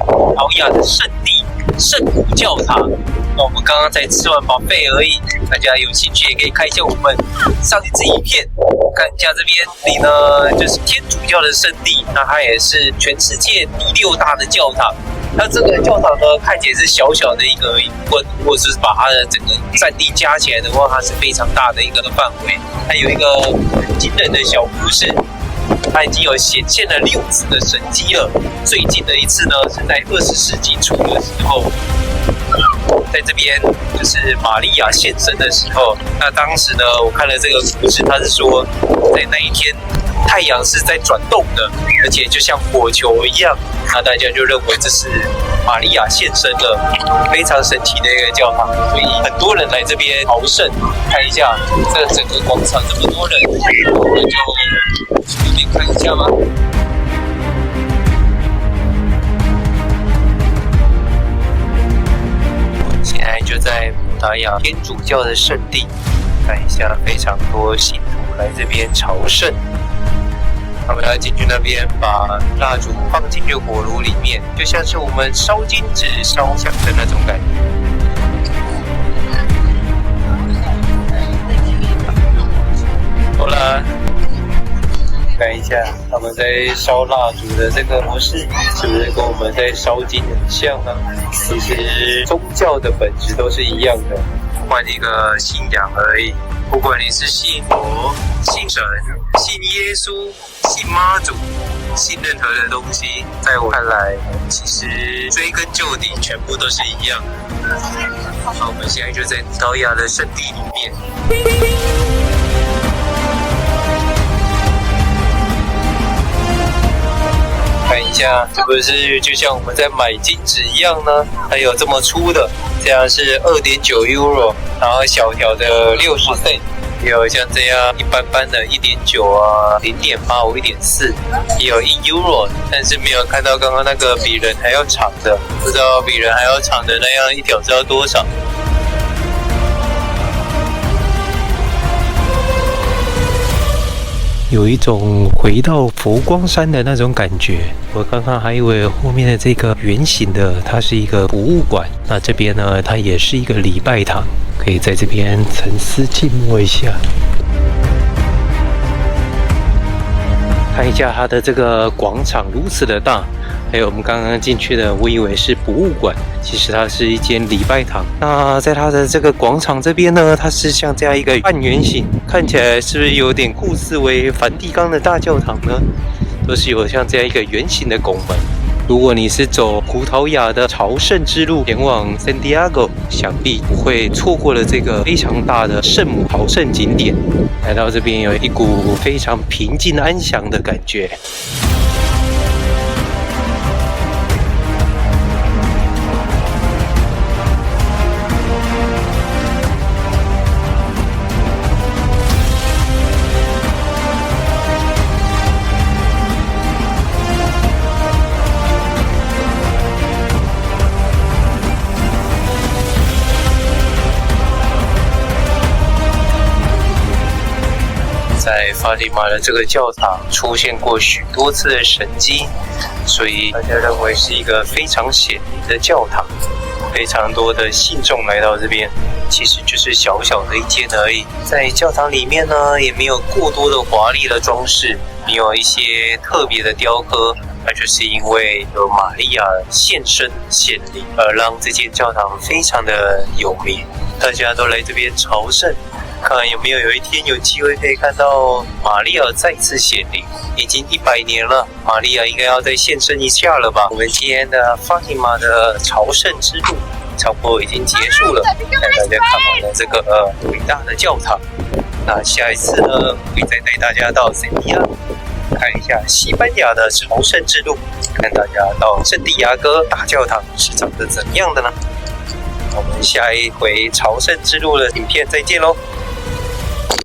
葡萄牙的圣地圣母教堂。那我们刚刚才吃完buffet而已，大家有兴趣也可以看一下我们上一支影片，看一下这边里呢就是天主教的圣地，那它也是全世界第6大的教堂。那这个教堂呢，看起来是小小的一个而已，如果是把它的整个占地加起来的话，它是非常大的一个范围。它有一个很惊人的小故事，它已经有显现了6次的神迹了。最近的一次呢，是在20世纪初的时候，在这边就是玛利亚现身的时候。那当时呢，我看了这个故事，它是说在那一天太阳是在转动的，而且就像火球一样，那大家就认为这是玛利亚现身了，非常神奇的一个教堂，所以很多人来这边朝圣。看一下这整个广场这么多人，我们就去那边看一下吧。现在就在葡萄牙天主教的圣地，看一下非常多信徒来这边朝圣。他们要进去那边，把蜡烛放进去火炉里面，就像是我们烧金纸、烧香的那种感觉。好了，看一下他们在烧蜡烛的这个模式，是不是跟我们在烧金很像呢？其实宗教的本质都是一样的，换一个信仰而已。不管你是信佛、信神、信耶稣、信妈祖、信任何的东西，在我看来，其实追根究底，全部都是一样的。那我们现在就在葡萄牙的圣地里面。看一下，是不是就像我们在买金纸一样呢？还有这么粗的，这样是 2.9 euro， 然后小条的60 cent， 也有像这样一般般的 1.9 啊、0.85、1.4， 也有1 euro， 但是没有看到刚刚那个比人还要长的，不知道比人还要长的那样一条是要多少。有一种回到佛光山的那种感觉。我刚刚还以为后面的这个圆形的，它是一个博物馆。那这边呢，它也是一个礼拜堂，可以在这边沉思静默一下，看一下它的这个广场如此的大。还有我们刚刚进去的，我以为是博物馆，其实它是一间礼拜堂。那在它的这个广场这边呢，它是像这样一个半圆形，看起来是不是有点酷似为梵蒂冈的大教堂呢？都是有像这样一个圆形的拱门。如果你是走葡萄牙的朝圣之路前往圣地亚哥，想必不会错过了这个非常大的圣母朝圣景点。来到这边有一股非常平静安详的感觉。在法蒂玛的这个教堂出现过许多次的神迹，所以大家认为是一个非常显灵的教堂。非常多的信众来到这边，其实就是小小的一间而已。在教堂里面呢，也没有过多的华丽的装饰，没有一些特别的雕刻，那就是因为有玛利亚现身显灵，而让这间教堂非常的有名。大家都来这边朝圣，看有没有一天有机会可以看到玛利亚再次显灵。已经100年了，玛利亚应该要再现身一下了吧？我们今天的法蒂玛的朝圣之路差不多已经结束了，带大家看完了这个伟大的教堂。那下一次呢，会再带大家到圣地亚哥看一下西班牙的朝圣之路，看大家到圣地亚哥大教堂是长得怎样的呢？我们下一回朝圣之路的影片再见喽！